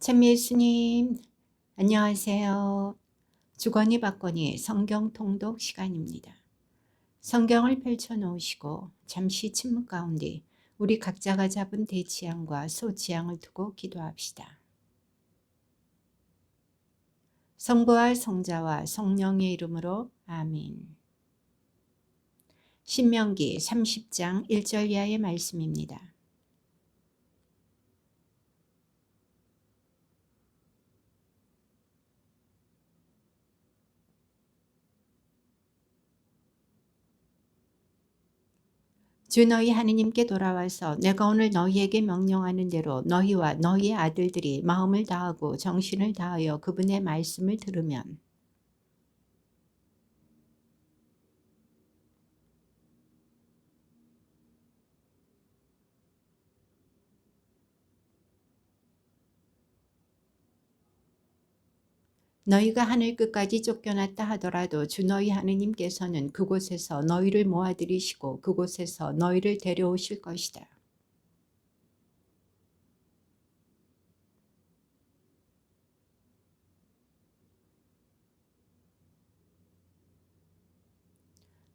참 예수님, 안녕하세요. 주거니 받거니 성경 통독 시간입니다. 성경을 펼쳐놓으시고 잠시 침묵 가운데 우리 각자가 잡은 대지향과 소지향을 두고 기도합시다. 성부와 성자와 성령의 이름으로 아멘. 신명기 30장 1절 이하의 말씀입니다. 주 너희 하느님께 돌아와서 내가 오늘 너희에게 명령하는 대로 너희와 너희의 아들들이 마음을 다하고 정신을 다하여 그분의 말씀을 들으면 너희가 하늘 끝까지 쫓겨났다 하더라도 주 너희 하느님께서는 그곳에서 너희를 모아들이시고 그곳에서 너희를 데려오실 것이다.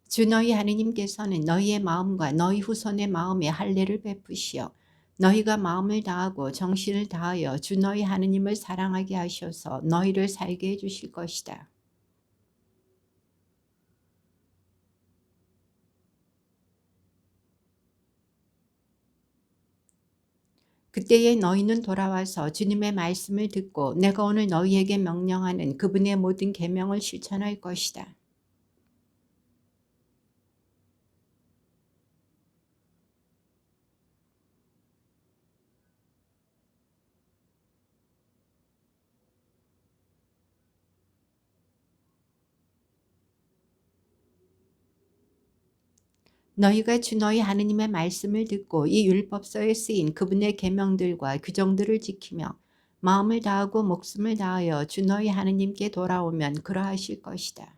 주 너희 하느님께서는 너희의 마음과 너희 후손의 마음에 할례를 베푸시어 너희가 마음을 다하고 정신을 다하여 주 너희 하느님을 사랑하게 하셔서 너희를 살게 해주실 것이다. 그때에 너희는 돌아와서 주님의 말씀을 듣고 내가 오늘 너희에게 명령하는 그분의 모든 계명을 실천할 것이다. 너희가 주 너희 하느님의 말씀을 듣고 이 율법서에 쓰인 그분의 계명들과 규정들을 지키며 마음을 다하고 목숨을 다하여 주 너희 하느님께 돌아오면 그러하실 것이다.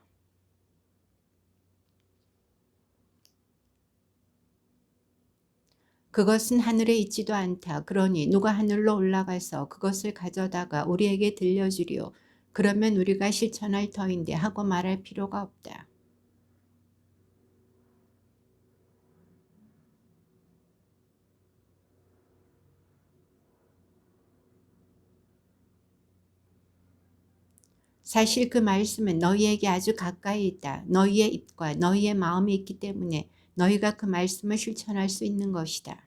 그것은 하늘에 있지도 않다. 그러니 누가 하늘로 올라가서 그것을 가져다가 우리에게 들려주리요. 그러면 우리가 실천할 터인데 하고 말할 필요가 없다. 사실 그 말씀은 너희에게 아주 가까이 있다. 너희의 입과 너희의 마음이 있기 때문에 너희가 그 말씀을 실천할 수 있는 것이다.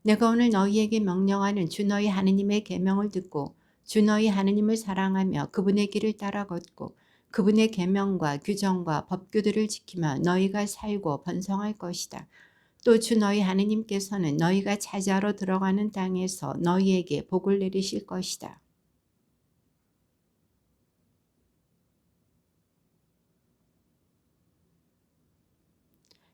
내가 오늘 너희에게 명령하는 주 너희 하느님의 계명을 듣고 주 너희 하느님을 사랑하며 그분의 길을 따라 걷고 그분의 계명과 규정과 법규들을 지키며 너희가 살고 번성할 것이다. 또 주 너희 하느님께서는 너희가 차지하러 들어가는 땅에서 너희에게 복을 내리실 것이다.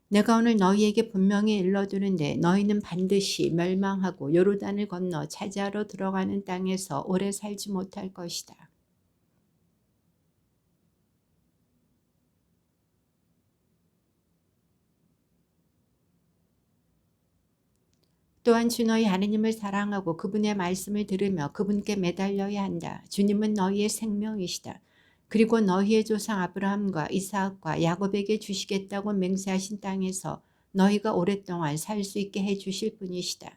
내가 오늘 너희에게 분명히 일러주는데 너희는 반드시 멸망하고 요르단을 건너 차지하러 들어가는 땅에서 오래 살지 못할 것이다. 또한 주 너희 하느님을 사랑하고 그분의 말씀을 들으며 그분께 매달려야 한다. 주님은 너희의 생명이시다. 그리고 너희의 조상 아브라함과 이삭과 야곱에게 주시겠다고 맹세하신 땅에서 너희가 오랫동안 살 수 있게 해 주실 분이시다.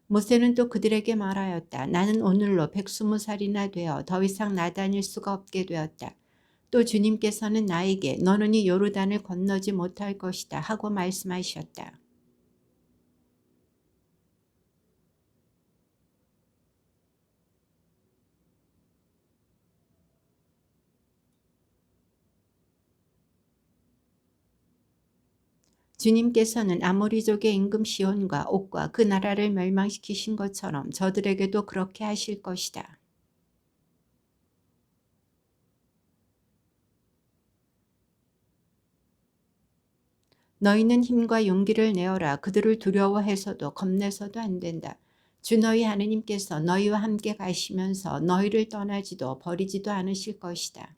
모세는 또 그들에게 말하였다. 나는 오늘로 120살이나 되어 더 이상 나다닐 수가 없게 되었다. 또 주님께서는 나에게 너는 이 요르단을 건너지 못할 것이다 하고 말씀하셨다. 주님께서는 아모리족의 임금 시온과 옥과 그 나라를 멸망시키신 것처럼 저들에게도 그렇게 하실 것이다. 너희는 힘과 용기를 내어라. 그들을 두려워해서도 겁내서도 안 된다. 주 너희 하느님께서 너희와 함께 가시면서 너희를 떠나지도 버리지도 않으실 것이다.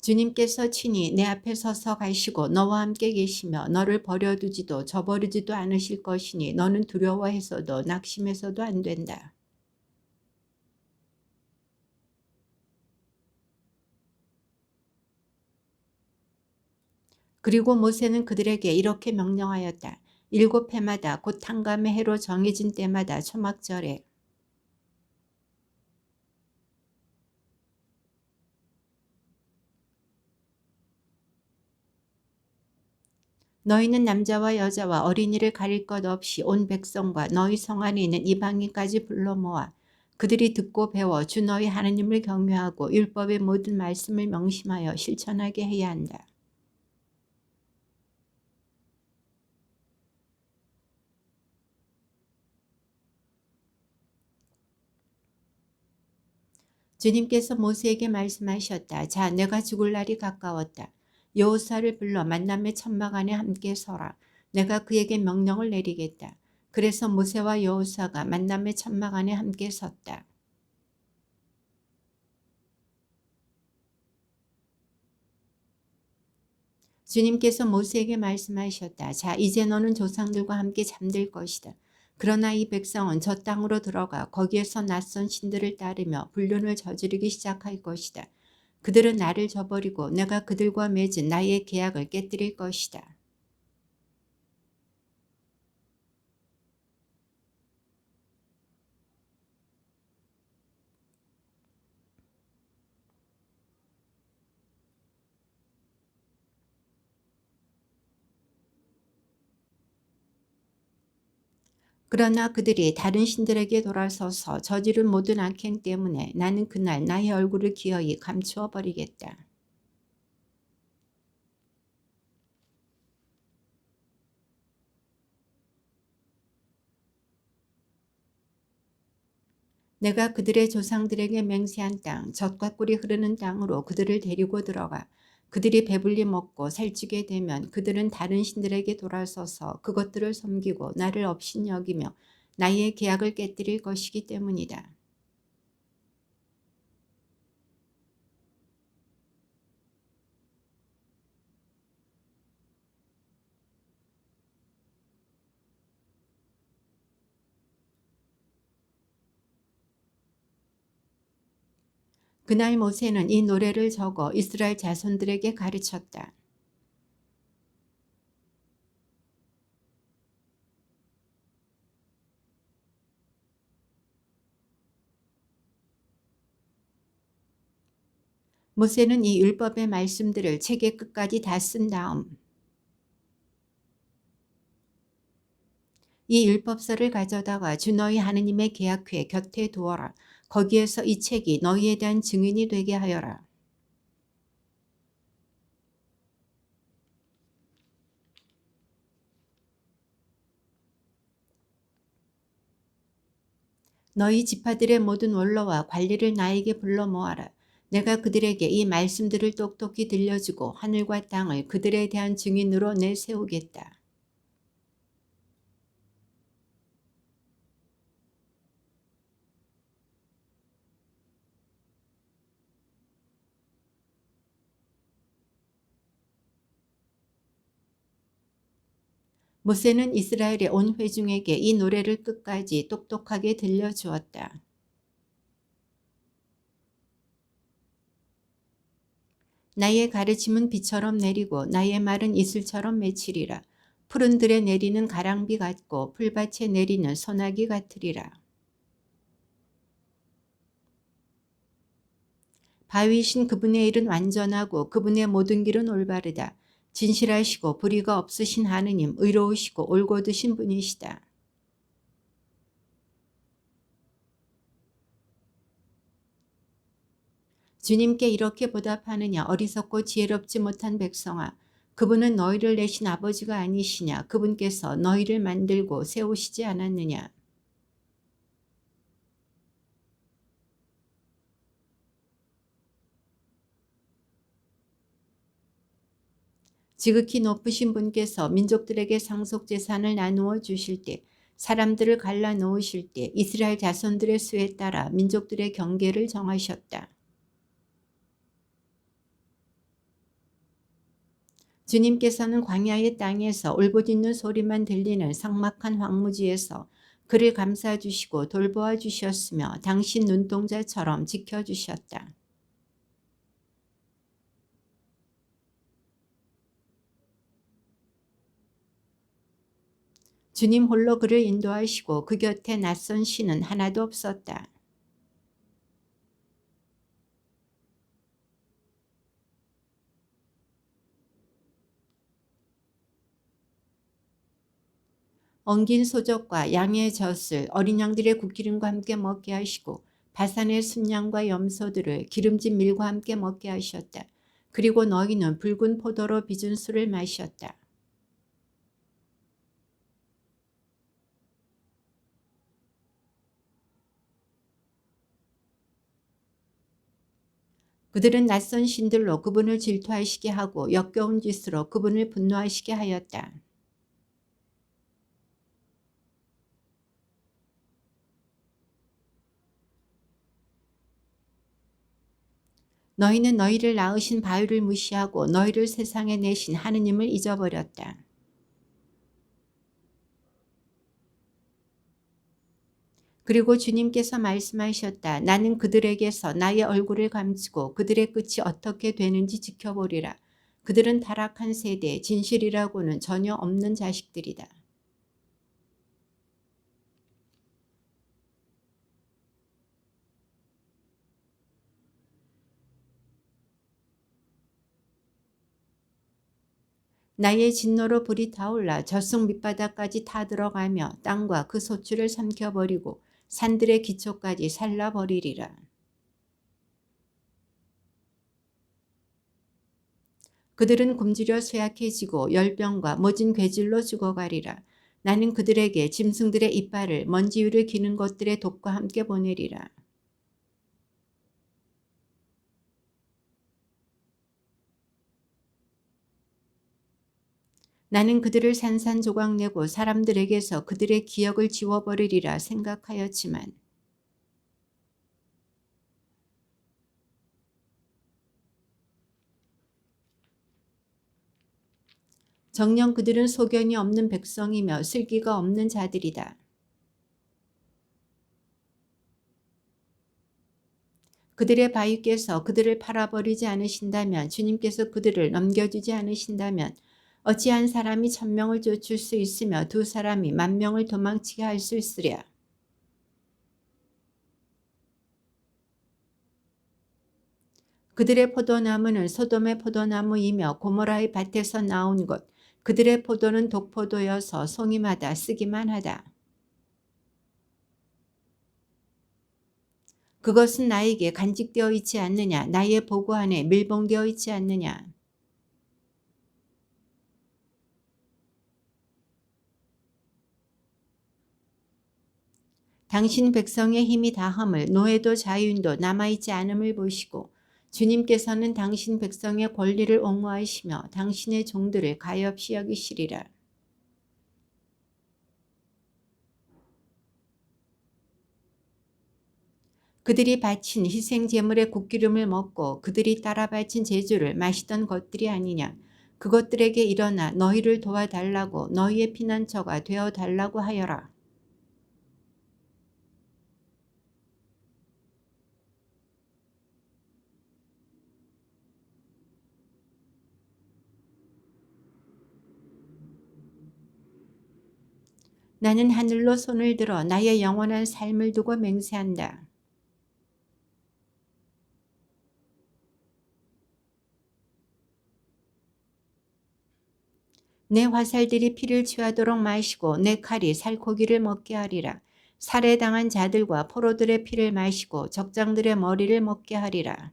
주님께서 친히 내 앞에 서서 가시고 너와 함께 계시며 너를 버려두지도 저버리지도 않으실 것이니 너는 두려워해서도 낙심해서도 안 된다. 그리고 모세는 그들에게 이렇게 명령하였다. 7해마다 곧 한감의 해로 정해진 때마다 초막절에 너희는 남자와 여자와 어린이를 가릴 것 없이 온 백성과 너희 성 안에 있는 이방인까지 불러 모아 그들이 듣고 배워 주 너희 하나님을 경외하고 율법의 모든 말씀을 명심하여 실천하게 해야 한다. 주님께서 모세에게 말씀하셨다. 자, 내가 죽을 날이 가까웠다. 여호사를 불러 만남의 천막 안에 함께 서라. 내가 그에게 명령을 내리겠다. 그래서 모세와 여호사가 만남의 천막 안에 함께 섰다. 주님께서 모세에게 말씀하셨다. 자, 이제 너는 조상들과 함께 잠들 것이다. 그러나 이 백성은 저 땅으로 들어가 거기에서 낯선 신들을 따르며 불륜을 저지르기 시작할 것이다. 그들은 나를 저버리고 내가 그들과 맺은 나의 계약을 깨뜨릴 것이다. 그러나 그들이 다른 신들에게 돌아서서 저지른 모든 악행 때문에 나는 그날 나의 얼굴을 기어이 감추어 버리겠다. 내가 그들의 조상들에게 맹세한 땅, 젖과 꿀이 흐르는 땅으로 그들을 데리고 들어가 그들이 배불리 먹고 살찌게 되면 그들은 다른 신들에게 돌아서서 그것들을 섬기고 나를 업신여기며 나의 계약을 깨뜨릴 것이기 때문이다. 그날 모세는 이 노래를 적어 이스라엘 자손들에게 가르쳤다. 모세는 이 율법의 말씀들을 책의 끝까지 다 쓴 다음 이 율법서를 가져다가 주 너희 하느님의 계약궤 곁에 두어라. 거기에서 이 책이 너희에 대한 증인이 되게 하여라. 너희 지파들의 모든 원로와 관리를 나에게 불러 모아라. 내가 그들에게 이 말씀들을 똑똑히 들려주고 하늘과 땅을 그들에 대한 증인으로 내세우겠다. 모세는 이스라엘의 온 회중에게 이 노래를 끝까지 똑똑하게 들려주었다. 나의 가르침은 비처럼 내리고 나의 말은 이슬처럼 맺히리라. 푸른 들에 내리는 가랑비 같고 풀밭에 내리는 소나기 같으리라. 바위신 그분의 일은 완전하고 그분의 모든 길은 올바르다. 진실하시고 불의가 없으신 하느님, 의로우시고 올곧으신 분이시다. 주님께 이렇게 보답하느냐 어리석고 지혜롭지 못한 백성아. 그분은 너희를 내신 아버지가 아니시냐. 그분께서 너희를 만들고 세우시지 않았느냐. 지극히 높으신 분께서 민족들에게 상속 재산을 나누어 주실 때 사람들을 갈라 놓으실 때 이스라엘 자손들의 수에 따라 민족들의 경계를 정하셨다. 주님께서는 광야의 땅에서 울부짖는 소리만 들리는 삭막한 황무지에서 그를 감싸주시고 돌보아 주셨으며 당신 눈동자처럼 지켜주셨다. 주님 홀로 그를 인도하시고 그 곁에 낯선 신은 하나도 없었다. 엉긴 소적과 양의 젖을 어린 양들의 굵기름과 함께 먹게 하시고 바산의 순양과 염소들을 기름진 밀과 함께 먹게 하셨다. 그리고 너희는 붉은 포도로 빚은 술을 마셨다. 그들은 낯선 신들로 그분을 질투하시게 하고 역겨운 짓으로 그분을 분노하시게 하였다. 너희는 너희를 낳으신 바위를 무시하고 너희를 세상에 내신 하느님을 잊어버렸다. 그리고 주님께서 말씀하셨다. 나는 그들에게서 나의 얼굴을 감추고 그들의 끝이 어떻게 되는지 지켜보리라. 그들은 타락한 세대, 진실이라고는 전혀 없는 자식들이다. 나의 진노로 불이 타올라 저승 밑바닥까지 타들어가며 땅과 그 소출을 삼켜버리고 산들의 기초까지 살라버리리라. 그들은 굶주려 쇠약해지고 열병과 모진 괴질로 죽어가리라. 나는 그들에게 짐승들의 이빨을 먼지 위를 기는 것들의 독과 함께 보내리라. 나는 그들을 산산조각내고 사람들에게서 그들의 기억을 지워버리리라 생각하였지만 정녕 그들은 소견이 없는 백성이며 슬기가 없는 자들이다. 그들의 바위께서 그들을 팔아버리지 않으신다면, 주님께서 그들을 넘겨주지 않으신다면 어찌 한 사람이 1000명을 쫓을 수 있으며 두 사람이 10,000명을 도망치게 할 수 있으랴. 그들의 포도나무는 소돔의 포도나무이며 고모라의 밭에서 나온 것, 그들의 포도는 독포도여서 송이마다 쓰기만 하다. 그것은 나에게 간직되어 있지 않느냐, 나의 보고 안에 밀봉되어 있지 않느냐. 당신 백성의 힘이 다함을, 노예도 자유인도 남아있지 않음을 보시고 주님께서는 당신 백성의 권리를 옹호하시며 당신의 종들을 가엾이 여기시리라. 그들이 바친 희생 제물의 국기름을 먹고 그들이 따라 바친 제주를 마시던 것들이 아니냐. 그것들에게 일어나 너희를 도와달라고, 너희의 피난처가 되어달라고 하여라. 나는 하늘로 손을 들어 나의 영원한 삶을 두고 맹세한다. 내 화살들이 피를 취하도록 마시고 내 칼이 살코기를 먹게 하리라. 살해당한 자들과 포로들의 피를 마시고 적장들의 머리를 먹게 하리라.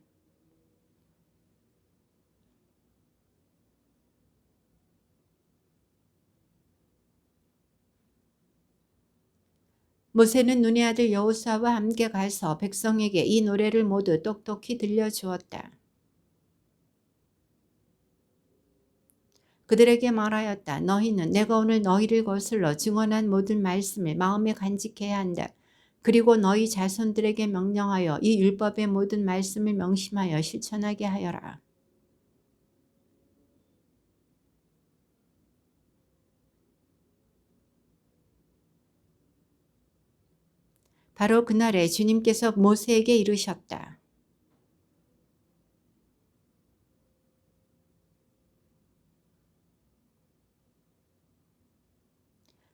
모세는 눈의 아들 여호수아와 함께 가서 백성에게 이 노래를 모두 똑똑히 들려주었다. 그들에게 말하였다. 너희는 내가 오늘 너희를 거슬러 증언한 모든 말씀을 마음에 간직해야 한다. 그리고 너희 자손들에게 명령하여 이 율법의 모든 말씀을 명심하여 실천하게 하여라. 바로 그날에 주님께서 모세에게 이르셨다.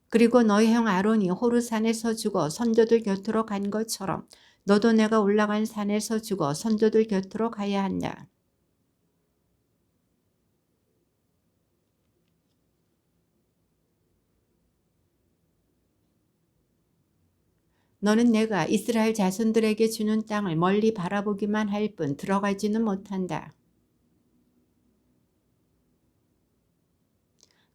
그리고 너희 형 아론이 호르산에서 죽어 선조들 곁으로 간 것처럼 너도 내가 올라간 산에서 죽어 선조들 곁으로 가야 한다. 너는 내가 이스라엘 자손들에게 주는 땅을 멀리 바라보기만 할 뿐 들어가지는 못한다.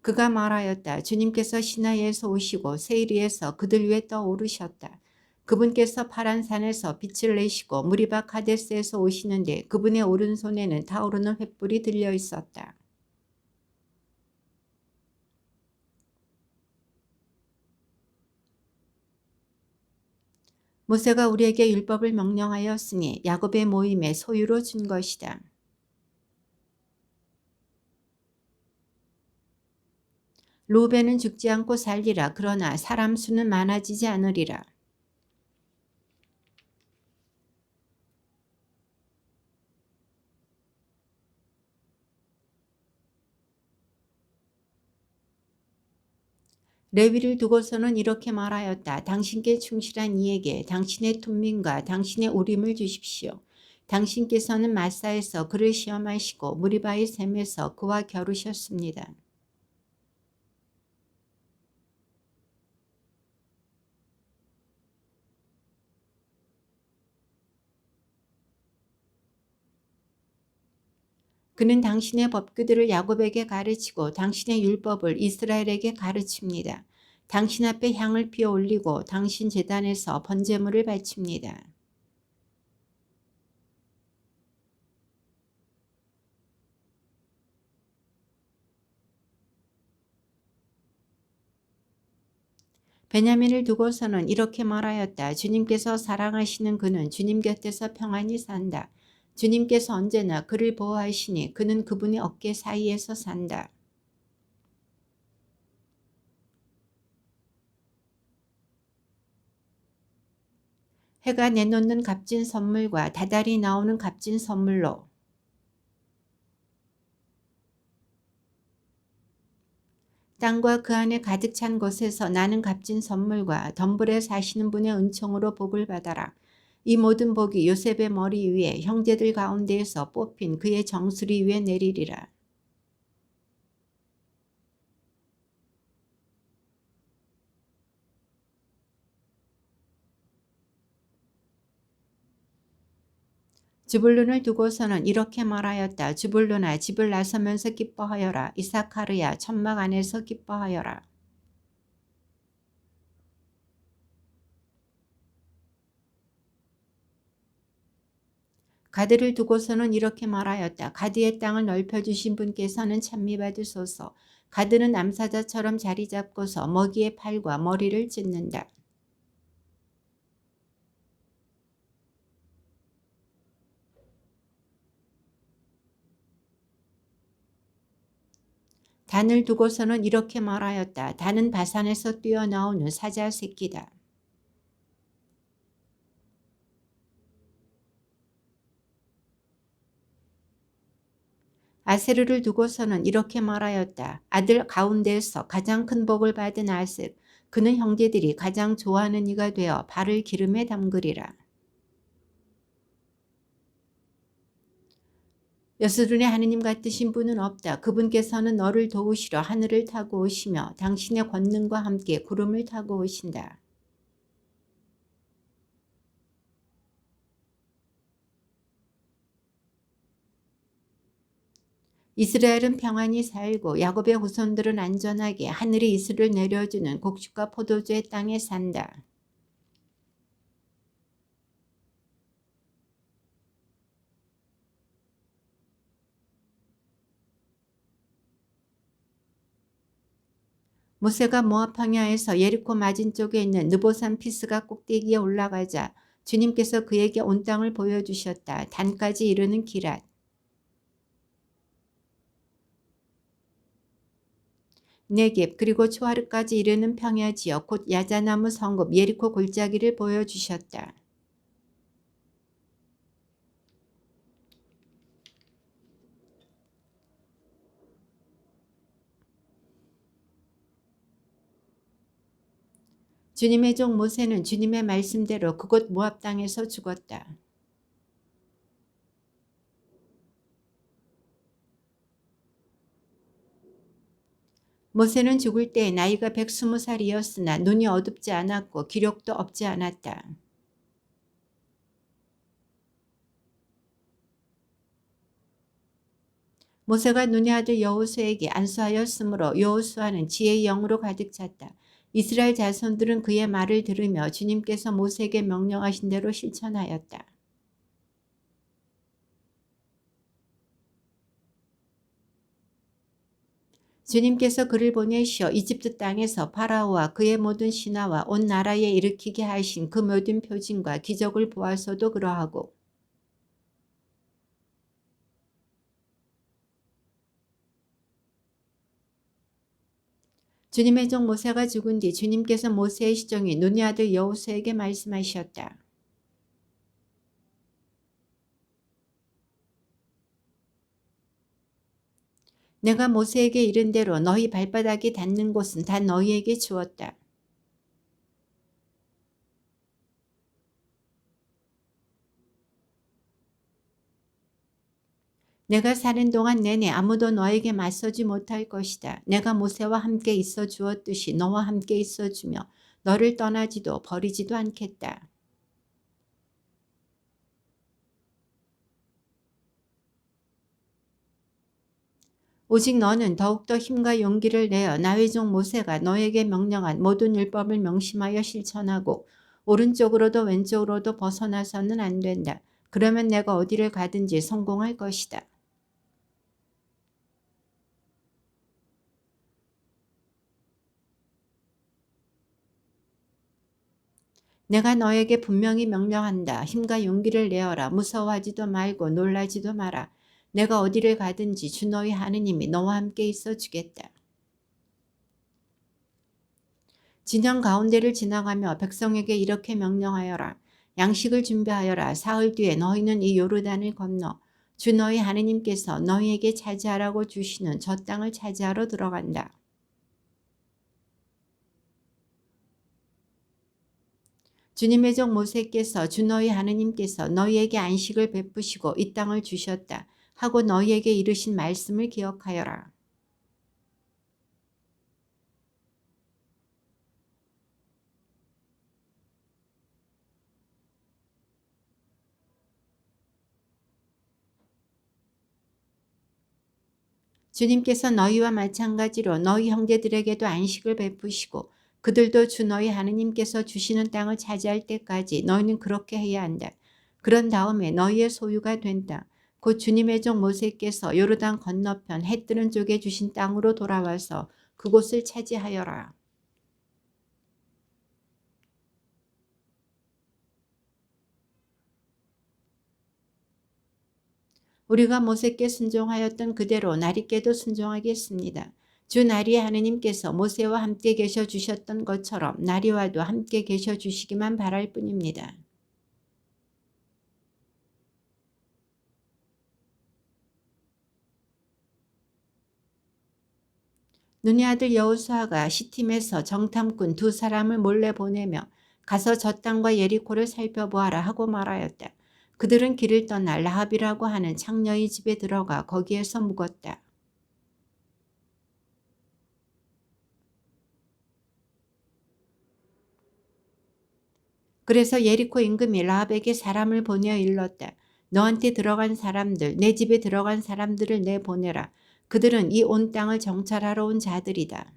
그가 말하였다. 주님께서 시나이에서 오시고 세이리에서 그들 위에 떠오르셨다. 그분께서 파란 산에서 빛을 내시고 무리바 카데스에서 오시는데 그분의 오른손에는 타오르는 횃불이 들려 있었다. 모세가 우리에게 율법을 명령하였으니 야곱의 모임의 소유로 준 것이다. 루벤은 죽지 않고 살리라. 그러나 사람 수는 많아지지 않으리라. 레위를 두고서는 이렇게 말하였다. 당신께 충실한 이에게 당신의 툰민과 당신의 우림을 주십시오. 당신께서는 마사에서 그를 시험하시고 무리바의 샘에서 그와 겨루셨습니다. 그는 당신의 법규들을 야곱에게 가르치고 당신의 율법을 이스라엘에게 가르칩니다. 당신 앞에 향을 피워 올리고 당신 제단에서 번제물을 바칩니다. 베냐민을 두고서는 이렇게 말하였다. 주님께서 사랑하시는 그는 주님 곁에서 평안히 산다. 주님께서 언제나 그를 보호하시니 그는 그분의 어깨 사이에서 산다. 해가 내놓는 값진 선물과 다달이 나오는 값진 선물로 땅과 그 안에 가득 찬 곳에서 나는 값진 선물과 덤불에 사시는 분의 은총으로 복을 받아라. 이 모든 복이 요셉의 머리 위에 형제들 가운데에서 뽑힌 그의 정수리 위에 내리리라. 즈불룬을 두고서는 이렇게 말하였다. 즈불룬아 집을 나서면서 기뻐하여라. 이사카르야 천막 안에서 기뻐하여라. 가드를 두고서는 이렇게 말하였다. 가드의 땅을 넓혀주신 분께서는 찬미받으소서. 가드는 암사자처럼 자리 잡고서 먹이의 팔과 머리를 찢는다. 단을 두고서는 이렇게 말하였다. 단은 바산에서 뛰어나오는 사자 새끼다. 아세르를 두고서는 이렇게 말하였다. 아들 가운데에서 가장 큰 복을 받은 아셀. 그는 형제들이 가장 좋아하는 이가 되어 발을 기름에 담그리라. 여스룬의 하느님 같으신 분은 없다. 그분께서는 너를 도우시려 하늘을 타고 오시며 당신의 권능과 함께 구름을 타고 오신다. 이스라엘은 평안히 살고 야곱의 후손들은 안전하게 하늘이 이슬을 내려주는 곡식과 포도주의 땅에 산다. 모세가 모압 평야에서 예리코 맞은쪽에 있는 느보산 피스가 꼭대기에 올라가자 주님께서 그에게 온 땅을 보여주셨다. 단까지 이르는 기랏. 네겝 그리고 초하르까지 이르는 평야 지역 곧 야자나무 성읍 예리코 골짜기를 보여주셨다. 주님의 종 모세는 주님의 말씀대로 그곳 모압 땅에서 죽었다. 모세는 죽을 때 나이가 120살이었으나 눈이 어둡지 않았고 기력도 없지 않았다. 모세가 눈의 아들 여호수아에게 안수하였으므로 여호수아는 지혜의 영으로 가득 찼다. 이스라엘 자손들은 그의 말을 들으며 주님께서 모세에게 명령하신 대로 실천하였다. 주님께서 그를 보내시어 이집트 땅에서 파라오와 그의 모든 신하와 온 나라에 일으키게 하신 그 모든 표징과 기적을 보아서도 그러하고 주님의 종 모세가 죽은 뒤 주님께서 모세의 시종인 눈의 아들 여호수아에게 말씀하셨다. 내가 모세에게 이른 대로 너희 발바닥이 닿는 곳은 다 너희에게 주었다. 내가 사는 동안 내내 아무도 너에게 맞서지 못할 것이다. 내가 모세와 함께 있어 주었듯이 너와 함께 있어 주며 너를 떠나지도 버리지도 않겠다. 오직 너는 더욱더 힘과 용기를 내어 나의 종 모세가 너에게 명령한 모든 율법을 명심하여 실천하고 오른쪽으로도 왼쪽으로도 벗어나서는 안 된다. 그러면 내가 어디를 가든지 성공할 것이다. 내가 너에게 분명히 명령한다. 힘과 용기를 내어라. 무서워하지도 말고 놀라지도 마라. 내가 어디를 가든지 주 너희 하느님이 너와 함께 있어 주겠다. 진영 가운데를 지나가며 백성에게 이렇게 명령하여라. 양식을 준비하여라. 사흘 뒤에 너희는 이 요르단을 건너 주 너희 하느님께서 너희에게 차지하라고 주시는 저 땅을 차지하러 들어간다. 주님의 종 모세께서 주 너희 하느님께서 너희에게 안식을 베푸시고 이 땅을 주셨다 하고 너희에게 이르신 말씀을 기억하여라. 주님께서 너희와 마찬가지로 너희 형제들에게도 안식을 베푸시고 그들도 주 너희 하느님께서 주시는 땅을 차지할 때까지 너희는 그렇게 해야 한다. 그런 다음에 너희의 소유가 된 땅, 곧 주님의 종 모세께서 요르단 건너편 해 뜨는 쪽에 주신 땅으로 돌아와서 그곳을 차지하여라. 우리가 모세께 순종하였던 그대로 나리께도 순종하겠습니다. 주 나리의 하느님께서 모세와 함께 계셔 주셨던 것처럼 나리와도 함께 계셔 주시기만 바랄 뿐입니다. 눈의 아들 여호수아가 시팀에서 정탐꾼 두 사람을 몰래 보내며 가서 저 땅과 예리코를 살펴보아라 하고 말하였다. 그들은 길을 떠나 라합이라고 하는 창녀의 집에 들어가 거기에서 묵었다. 그래서 예리코 임금이 라합에게 사람을 보내어 일렀다. 너한테 들어간 사람들, 내 집에 들어간 사람들을 내보내라. 그들은 이 온 땅을 정찰하러 온 자들이다.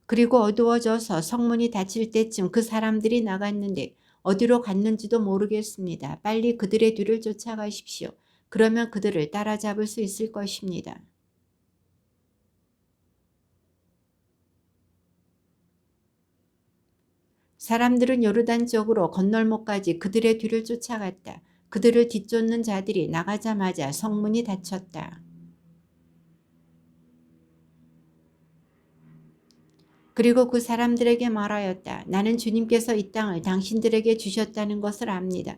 그리고 어두워져서 성문이 닫힐 때쯤 그 사람들이 나갔는데 어디로 갔는지도 모르겠습니다. 빨리 그들의 뒤를 쫓아가십시오. 그러면 그들을 따라잡을 수 있을 것입니다. 사람들은 요르단 쪽으로 건널목까지 그들의 뒤를 쫓아갔다. 그들을 뒤쫓는 자들이 나가자마자 성문이 닫혔다. 그리고 그 사람들에게 말하였다. 나는 주님께서 이 땅을 당신들에게 주셨다는 것을 압니다.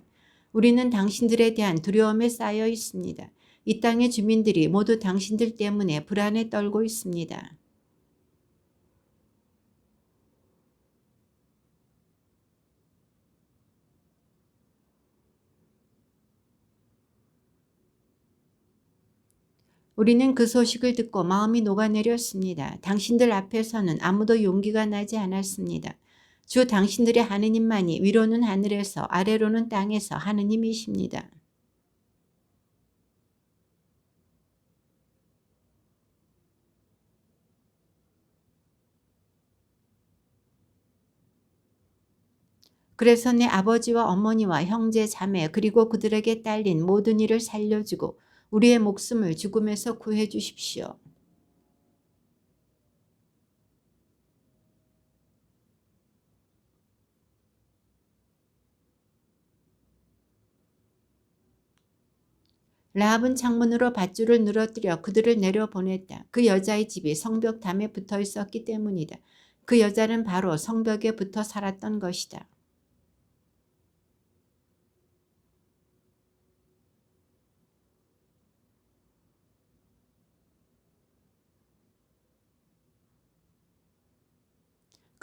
우리는 당신들에 대한 두려움에 쌓여 있습니다. 이 땅의 주민들이 모두 당신들 때문에 불안에 떨고 있습니다. 우리는 그 소식을 듣고 마음이 녹아내렸습니다. 당신들 앞에서는 아무도 용기가 나지 않았습니다. 주 당신들의 하느님만이 위로는 하늘에서 아래로는 땅에서 하느님이십니다. 그래서 내 아버지와 어머니와 형제 자매 그리고 그들에게 딸린 모든 이를 살려주고 우리의 목숨을 죽음에서 구해 주십시오. 라합은 창문으로 밧줄을 늘어뜨려 그들을 내려보냈다. 그 여자의 집이 성벽담에 붙어 있었기 때문이다. 그 여자는 바로 성벽에 붙어 살았던 것이다.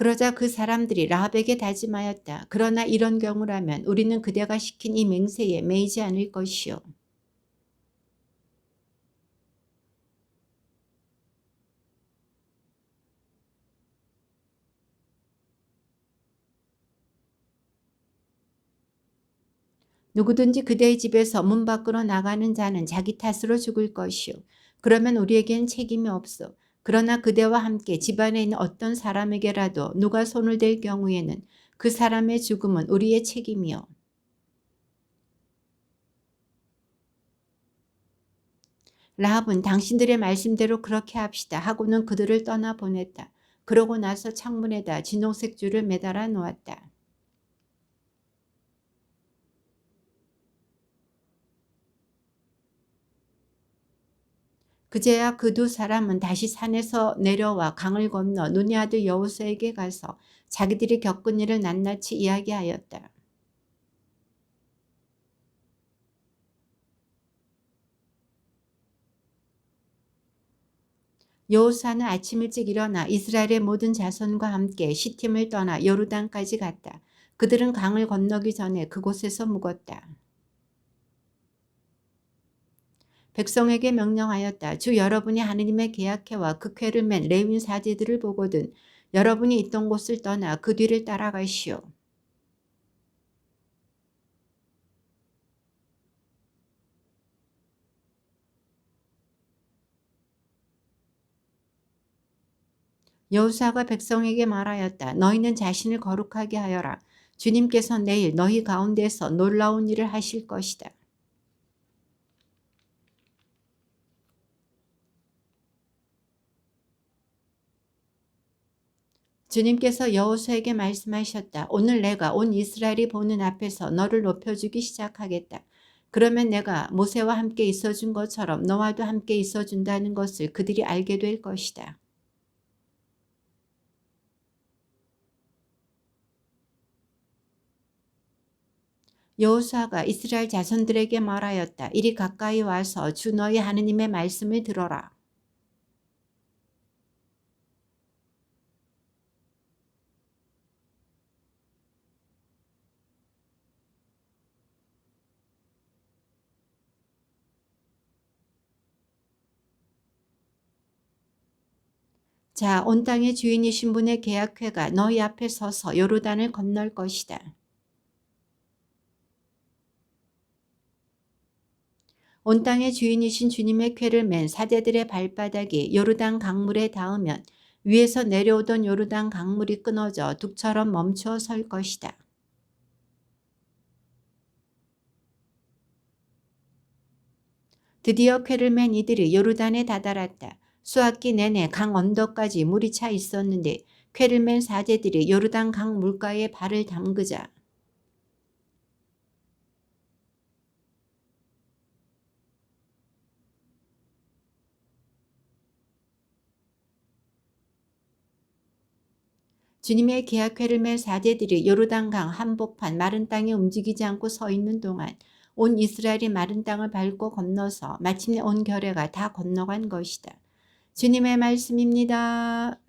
그러자 그 사람들이 라합에게 다짐하였다. 그러나 이런 경우라면 우리는 그대가 시킨 이 맹세에 매이지 않을 것이요. 누구든지 그대의 집에서 문 밖으로 나가는 자는 자기 탓으로 죽을 것이요. 그러면 우리에겐 책임이 없어. 그러나 그대와 함께 집안에 있는 어떤 사람에게라도 누가 손을 댈 경우에는 그 사람의 죽음은 우리의 책임이요. 라합은 당신들의 말씀대로 그렇게 합시다 하고는 그들을 떠나보냈다. 그러고 나서 창문에다 진홍색 줄을 매달아 놓았다. 그제야 그 두 사람은 다시 산에서 내려와 강을 건너 눈의 아들 여호수아에게 가서 자기들이 겪은 일을 낱낱이 이야기하였다. 여호수아는 아침 일찍 일어나 이스라엘의 모든 자손과 함께 시팀을 떠나 요르단까지 갔다. 그들은 강을 건너기 전에 그곳에서 묵었다. 백성에게 명령하였다. 주 여러분이 하느님의 계약회와 그 궤를 맨 레위인 사제들을 보거든 여러분이 있던 곳을 떠나 그 뒤를 따라가시오. 여호수아가 백성에게 말하였다. 너희는 자신을 거룩하게 하여라. 주님께서 내일 너희 가운데서 놀라운 일을 하실 것이다. 주님께서 여호수아에게 말씀하셨다. 오늘 내가 온 이스라엘이 보는 앞에서 너를 높여주기 시작하겠다. 그러면 내가 모세와 함께 있어준 것처럼 너와도 함께 있어준다는 것을 그들이 알게 될 것이다. 여호수아가 이스라엘 자손들에게 말하였다. 이리 가까이 와서 주 너희 하느님의 말씀을 들어라. 자, 온 땅의 주인이신 분의 계약회가 너희 앞에 서서 요르단을 건널 것이다. 온 땅의 주인이신 주님의 궤를 맨 사제들의 발바닥이 요르단 강물에 닿으면 위에서 내려오던 요르단 강물이 끊어져 둑처럼 멈추어 설 것이다. 드디어 궤를 맨 이들이 요르단에 다다랐다. 수학기 내내 강 언덕까지 물이 차 있었는데 궤를 맨 사제들이 요르단 강 물가에 발을 담그자 주님의 계약회를 매 사제들이 요르단강 한복판 마른 땅에 움직이지 않고 서 있는 동안 온 이스라엘이 마른 땅을 밟고 건너서 마침내 온 결회가 다 건너간 것이다. 주님의 말씀입니다.